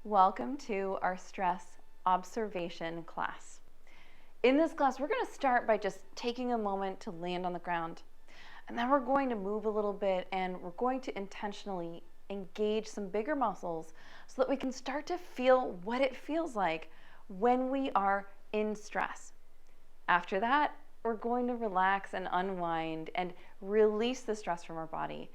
Welcome to our stress observation class. In this class, we're going to start by just taking a moment to land on the ground. And then we're going to move a little bit and we're going to intentionally engage some bigger muscles so that we can start to feel what it feels like when we are in stress. After that, we're going to relax and unwind and release the stress from our body.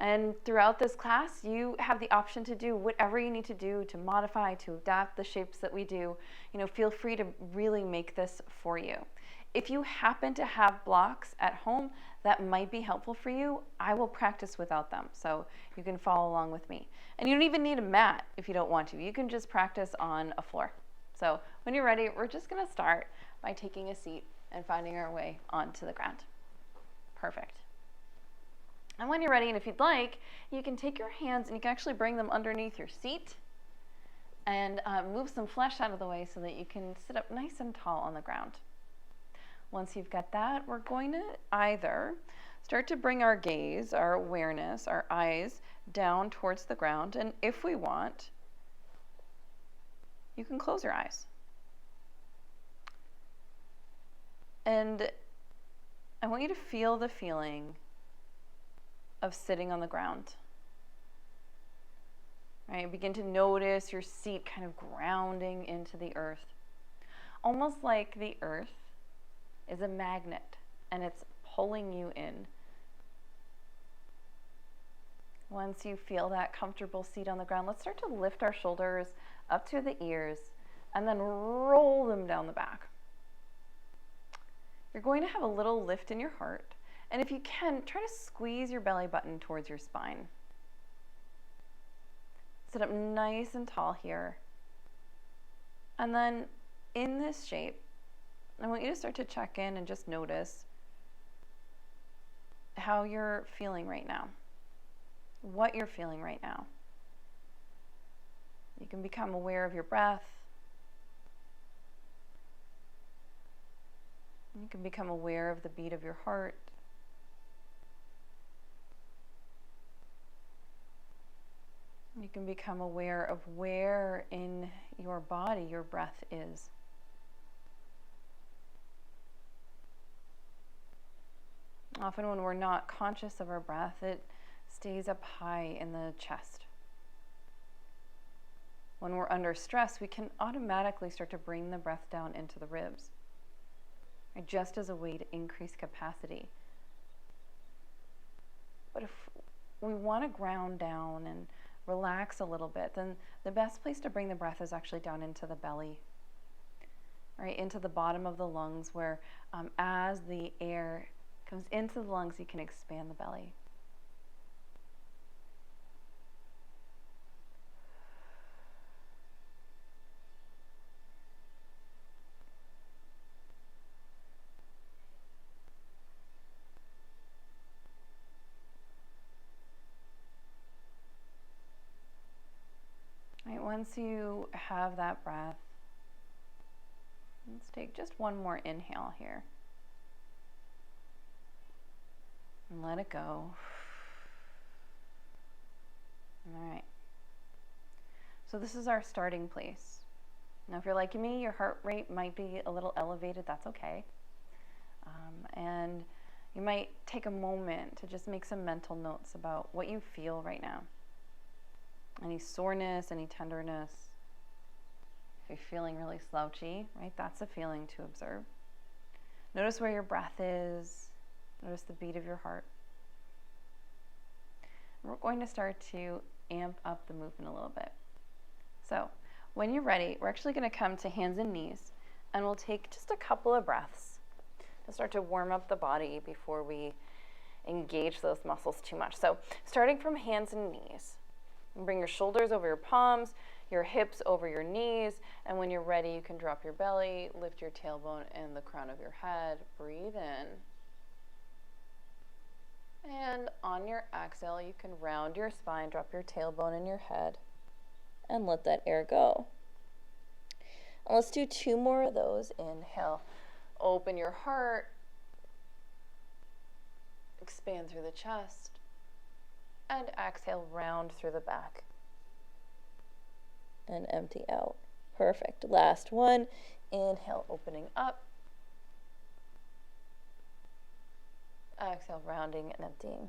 And throughout this class, you have the option to do whatever you need to do to modify, to adapt the shapes that we do. Feel free to really make this for you. If you happen to have blocks at home that might be helpful for you, I will practice without them, so you can follow along with me. And you don't even need a mat if you don't want to. You can just practice on a floor. So when you're ready, we're just going to start by taking a seat and finding our way onto the ground. Perfect. And when you're ready, and if you'd like, you can take your hands and you can actually bring them underneath your seat and move some flesh out of the way so that you can sit up nice and tall on the ground. Once you've got that, we're going to either start to bring our gaze, our awareness, our eyes down towards the ground, and if we want, you can close your eyes. And I want you to feel the feeling of sitting on the ground. Right? Begin to notice your seat kind of grounding into the earth. Almost like the earth is a magnet and it's pulling you in. Once you feel that comfortable seat on the ground, let's start to lift our shoulders up to the ears and then roll them down the back. You're going to have a little lift in your heart. And if you can, try to squeeze your belly button towards your spine. Sit up nice and tall here. And then in this shape, I want you to start to check in and just notice how you're feeling right now, what you're feeling right now. You can become aware of your breath. You can become aware of the beat of your heart. You can become aware of where in your body your breath is. Often when we're not conscious of our breath, it stays up high in the chest. When we're under stress, we can automatically start to bring the breath down into the ribs, just as a way to increase capacity. But if we want to ground down and relax a little bit, then the best place to bring the breath is actually down into the belly, right into the bottom of the lungs, where as the air comes into the lungs, you can expand the belly. Once you have that breath, let's take just one more inhale here. And let it go. All right. So this is our starting place. Now, if you're like me, your heart rate might be a little elevated. That's okay. And you might take a moment to just make some mental notes about what you feel right now. Any soreness, any tenderness. If you're feeling really slouchy, right, that's a feeling to observe. Notice where your breath is. Notice the beat of your heart. And we're going to start to amp up the movement a little bit. So when you're ready, we're actually going to come to hands and knees, and we'll take just a couple of breaths to start to warm up the body before we engage those muscles too much. So starting from hands and knees. Bring your shoulders over your palms, your hips over your knees, and when you're ready, you can drop your belly, lift your tailbone and the crown of your head. Breathe in. And on your exhale, you can round your spine, drop your tailbone and your head, and let that air go. And let's do 2 more of those. Inhale, open your heart, expand through the chest. And exhale, round through the back. and empty out. Perfect. Last one. Inhale, opening up. Exhale, rounding and emptying.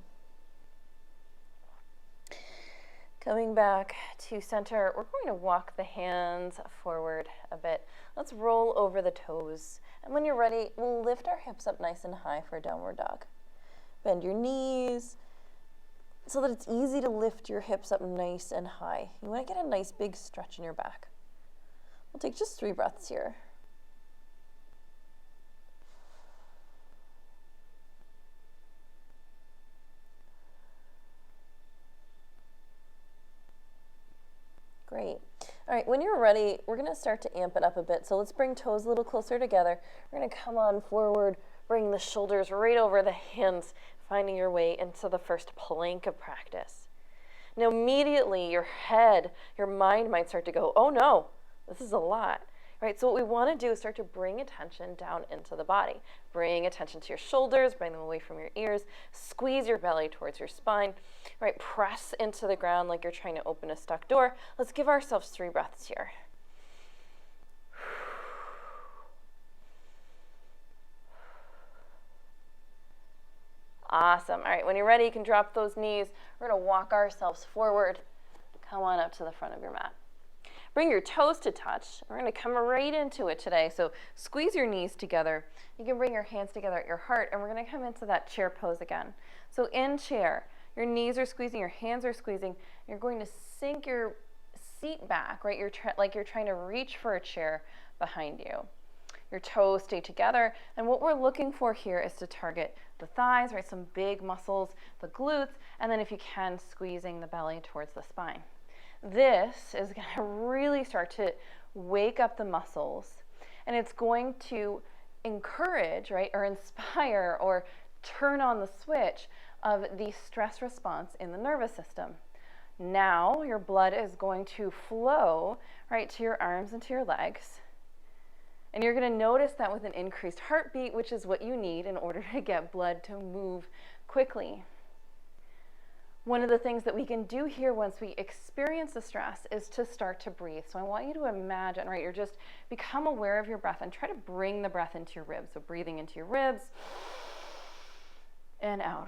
Coming back to center, we're going to walk the hands forward a bit. Let's roll over the toes. And when you're ready, we'll lift our hips up nice and high for a downward dog. Bend your knees so that it's easy to lift your hips up nice and high. You want to get a nice big stretch in your back. We'll take just 3 breaths here. Great. All right, when you're ready, we're going to start to amp it up a bit. So let's bring toes a little closer together. We're going to come on forward, bring the shoulders right over the hands, finding your way into the first plank of practice. Now immediately your head, your mind might start to go, oh no, this is a lot. Right, so what we want to do is start to bring attention down into the body. Bring attention to your shoulders, bring them away from your ears, squeeze your belly towards your spine, right, press into the ground like you're trying to open a stuck door. Let's give ourselves 3 breaths here. Awesome. All right, when you're ready, you can drop those knees. We're going to walk ourselves forward. Come on up to the front of your mat. Bring your toes to touch. We're going to come right into it today. So squeeze your knees together. You can bring your hands together at your heart, and we're going to come into that chair pose again. So in chair, your knees are squeezing, your hands are squeezing. You're going to sink your seat back, right? Like you're trying to reach for a chair behind you. Your toes stay together, and what we're looking for here is to target the thighs, right? Some big muscles, the glutes, and then if you can, squeezing the belly towards the spine. This is going to really start to wake up the muscles, and it's going to encourage, right, or inspire or turn on the switch of the stress response in the nervous system. Now your blood is going to flow right to your arms and to your legs, and you're going to notice that with an increased heartbeat, which is what you need in order to get blood to move quickly. One of the things that we can do here once we experience the stress is to start to breathe. So I want you to imagine, right, you're just become aware of your breath and try to bring the breath into your ribs. So breathing into your ribs and out.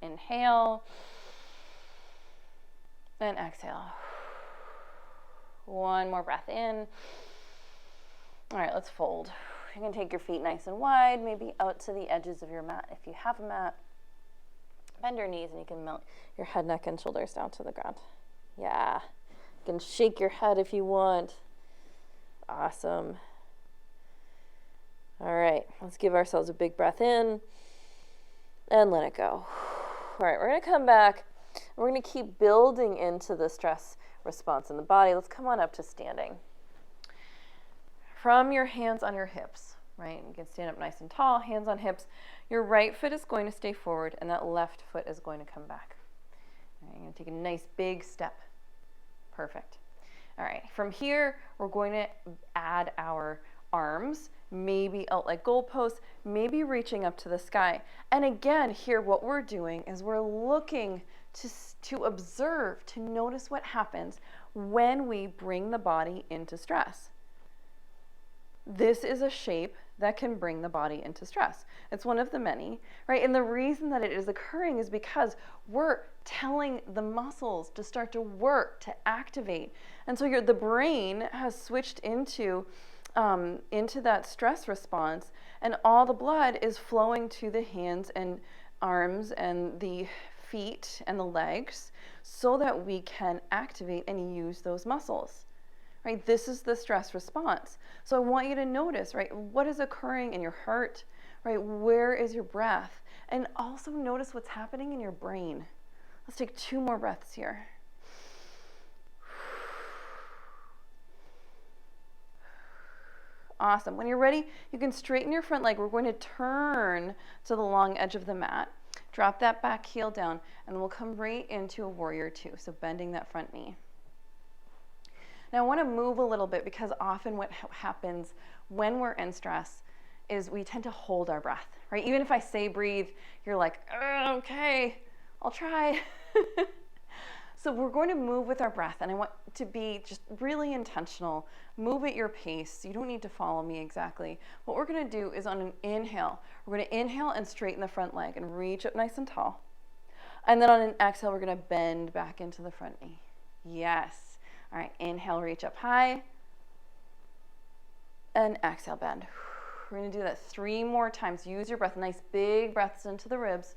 Inhale and exhale. One more breath in. All right, let's fold. You can take your feet nice and wide, maybe out to the edges of your mat if you have a mat. Bend your knees and you can melt your head, neck, and shoulders down to the ground. Yeah. You can shake your head if you want. Awesome. All right, let's give ourselves a big breath in and let it go. All right, we're going to come back. We're going to keep building into the stress response in the body. Let's come on up to standing. From your hands on your hips, right? You can stand up nice and tall, hands on hips. Your right foot is going to stay forward, and that left foot is going to come back. All right, you're going to take a nice big step. Perfect. All right, from here, we're going to add our arms, maybe out like goalposts, maybe reaching up to the sky. And again, here what we're doing is we're looking to observe, to notice what happens when we bring the body into stress. This is a shape that can bring the body into stress. It's one of the many, right? And the reason that it is occurring is because we're telling the muscles to start to work, to activate. And so the brain has switched into that stress response, and all the blood is flowing to the hands and arms and the feet and the legs so that we can activate and use those muscles. Right? This is the stress response. So I want you to notice, right, what is occurring in your heart, right? Where is your breath? And also notice what's happening in your brain. Let's take 2 more breaths here. Awesome. When you're ready, you can straighten your front leg. We're going to turn to the long edge of the mat. Drop that back heel down, and we'll come right into a warrior 2. So bending that front knee. Now I want to move a little bit because often what happens when we're in stress is we tend to hold our breath, right? Even if I say breathe, you're like, okay, I'll try. So we're going to move with our breath, and I want to be just really intentional. Move at your pace. You don't need to follow me exactly. What we're going to do is on an inhale, we're going to inhale and straighten the front leg and reach up nice and tall. And then on an exhale, we're going to bend back into the front knee. Yes. All right, inhale, reach up high. And exhale, bend. We're going to do that 3 more times. Use your breath. Nice big breaths into the ribs.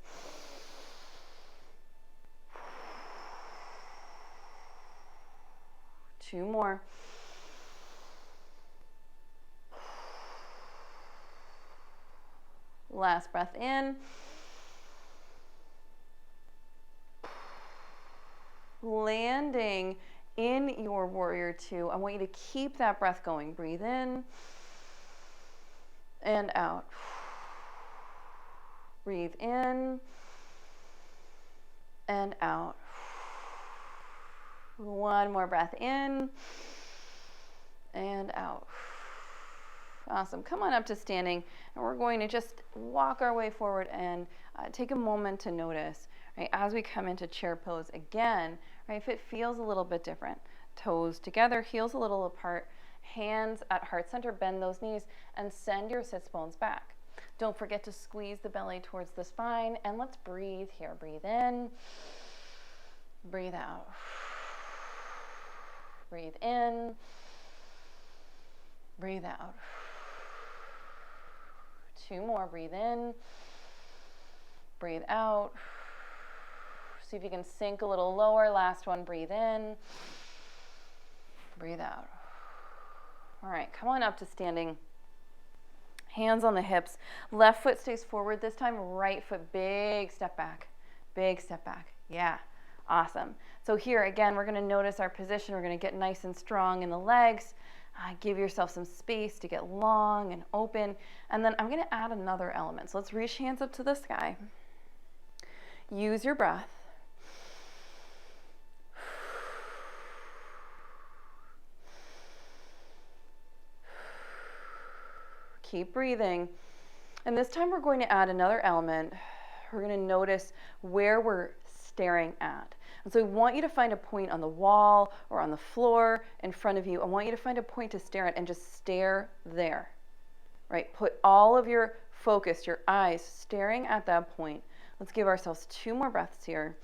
Two more. Last breath in. Landing in your warrior 2. I want you to keep that breath going. Breathe in and out. Breathe in and out. One more breath in and out. Awesome. Come on up to standing, and we're going to just walk our way forward and take a moment to notice, right, as we come into chair pose again, right, if it feels a little bit different. Toes together, heels a little apart, hands at heart center, bend those knees, and send your sits bones back. Don't forget to squeeze the belly towards the spine, and let's breathe here. Breathe in, breathe out. Breathe in, breathe out. 2 more, breathe in, breathe out. See if you can sink a little lower. Last one, breathe in, breathe out. All right, come on up to standing. Hands on the hips. Left foot stays forward this time, right foot, big step back. Big step back. Yeah. Awesome. So here again, we're going to notice our position. We're going to get nice and strong in the legs. Give yourself some space to get long and open. And then I'm going to add another element. So let's reach hands up to the sky. Use your breath. Keep breathing. And this time we're going to add another element. We're going to notice where we're staring at. And so we want you to find a point on the wall or on the floor in front of you. I want you to find a point to stare at and just stare there, right? Put all of your focus, your eyes staring at that point. Let's give ourselves 2 more breaths here.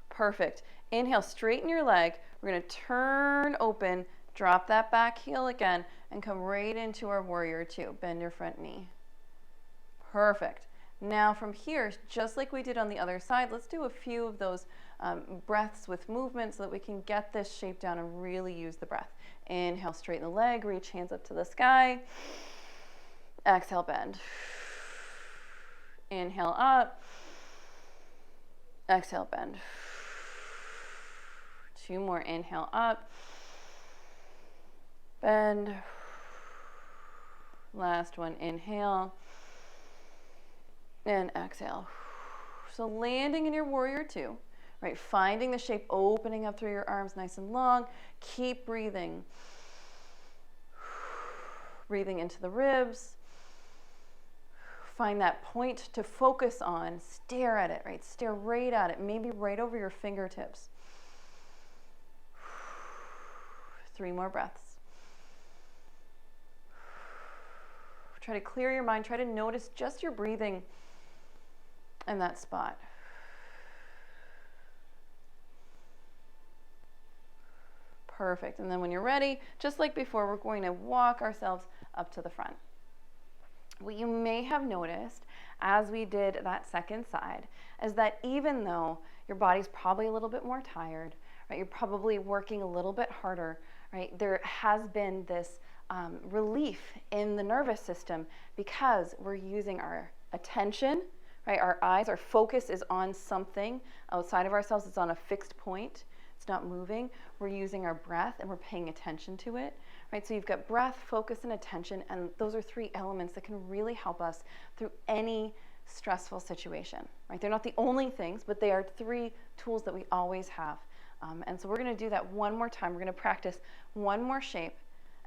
Perfect. Inhale, straighten your leg. We're going to turn open, drop that back heel again, and come right into our warrior 2. Bend your front knee. Perfect. Now from here, just like we did on the other side, let's do a few of those breaths with movement so that we can get this shape down and really use the breath. Inhale, straighten the leg, reach hands up to the sky. Exhale, bend. Inhale up. Exhale, bend. 2 more. Inhale up. Bend. Last one. Inhale. And exhale. So landing in your warrior 2, right? Finding the shape, opening up through your arms nice and long. Keep breathing. Breathing into the ribs. Find that point to focus on. Stare at it, right? Stare right at it, maybe right over your fingertips. 3 more breaths. Try to clear your mind. Try to notice just your breathing in that spot. Perfect. And then when you're ready, just like before, we're going to walk ourselves up to the front. What you may have noticed as we did that second side is that even though your body's probably a little bit more tired, right, you're probably working a little bit harder, right, there has been this relief in the nervous system because we're using our attention, right, our eyes, our focus is on something outside of ourselves. It's on a fixed point. It's not moving. We're using our breath and we're paying attention to it, right? So you've got breath, focus, and attention, and those are 3 elements that can really help us through any stressful situation, right? They're not the only things, but they are 3 tools that we always have. And so we're going to do that one more time. We're going to practice one more shape,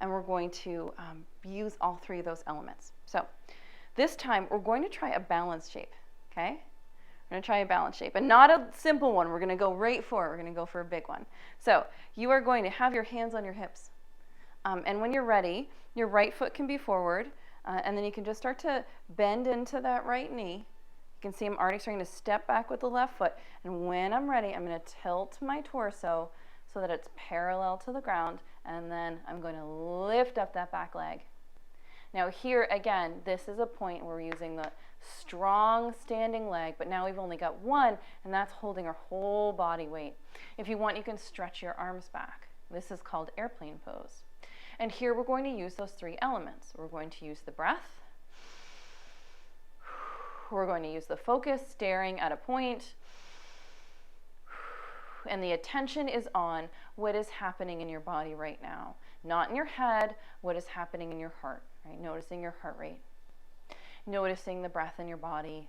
and we're going to use all 3 of those elements. So This time, we're going to try a balance shape, okay? We're going to try a balance shape, and not a simple one. We're going to go right for it. We're going to go for a big one. So you are going to have your hands on your hips. And when you're ready, your right foot can be forward, and then you can just start to bend into that right knee. You can see I'm already starting to step back with the left foot. And when I'm ready, I'm going to tilt my torso so that it's parallel to the ground, and then I'm going to lift up that back leg. Now here, again, this is a point where we're using the strong standing leg, but now we've only got one, and that's holding our whole body weight. If you want, you can stretch your arms back. This is called airplane pose. And here we're going to use those three elements. We're going to use the breath. We're going to use the focus, staring at a point. And the attention is on what is happening in your body right now. Not in your head, what is happening in your heart, right? Noticing your heart rate. Noticing the breath in your body.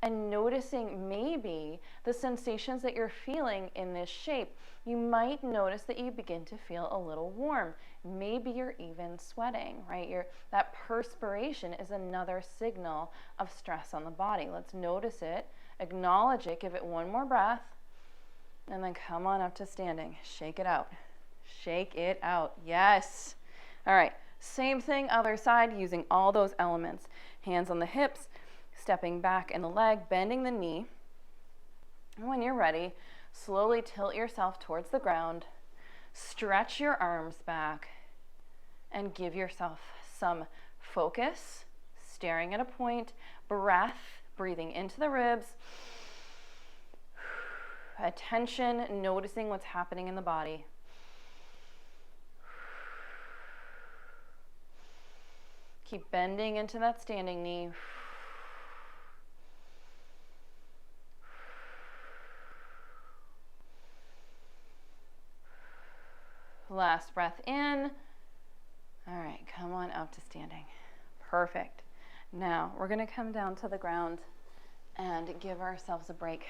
And noticing maybe the sensations that you're feeling in this shape. You might notice that you begin to feel a little warm. Maybe you're even sweating, right? That perspiration is another signal of stress on the body. Let's notice it, acknowledge it, give it one more breath, and then come on up to standing. Shake it out. Shake it out. Yes. All right. Same thing, other side, using all those elements. Hands on the hips, stepping back in the leg, bending the knee. And when you're ready, slowly tilt yourself towards the ground, stretch your arms back, and give yourself some focus, staring at a point, breath, breathing into the ribs, attention, noticing what's happening in the body. Keep bending into that standing knee. Last breath in. All right, come on up to standing. Perfect. Now we're going to come down to the ground and give ourselves a break.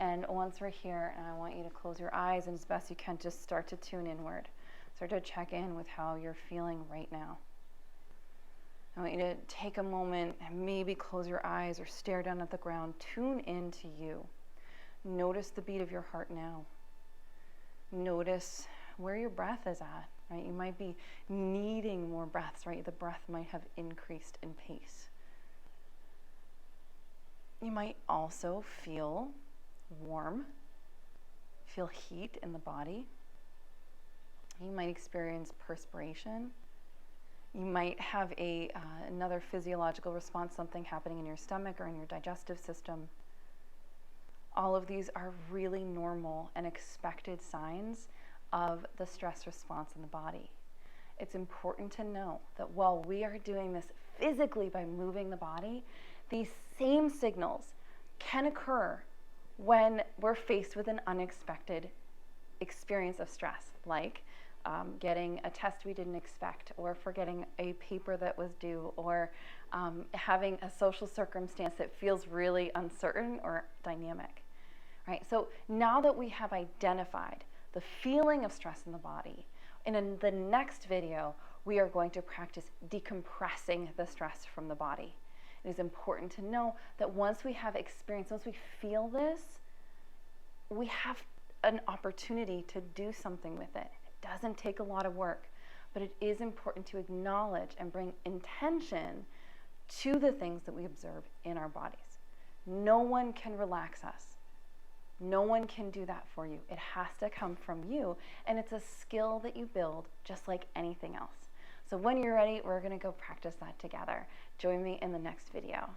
And once we're here, I want you to close your eyes and as best you can just start to tune inward. Start to check in with how you're feeling right now. I want you to take a moment and maybe close your eyes or stare down at the ground. Tune into you. Notice the beat of your heart now. Notice where your breath is at, right? You might be needing more breaths, right? The breath might have increased in pace. You might also feel warm, feel heat in the body. You might experience perspiration. You might have another physiological response, something happening in your stomach or in your digestive system. All of these are really normal and expected signs of the stress response in the body. It's important to know that while we are doing this physically by moving the body, these same signals can occur when we're faced with an unexpected experience of stress, like getting a test we didn't expect, or forgetting a paper that was due, or having a social circumstance that feels really uncertain or dynamic, right? So now that we have identified the feeling of stress in the body, in the next video, we are going to practice decompressing the stress from the body. It is important to know that once we have experience, once we feel this, we have an opportunity to do something with it. It doesn't take a lot of work, but it is important to acknowledge and bring intention to the things that we observe in our bodies. No one can relax us. No one can do that for you. It has to come from you, and it's a skill that you build just like anything else. So when you're ready, we're going to go practice that together. Join me in the next video.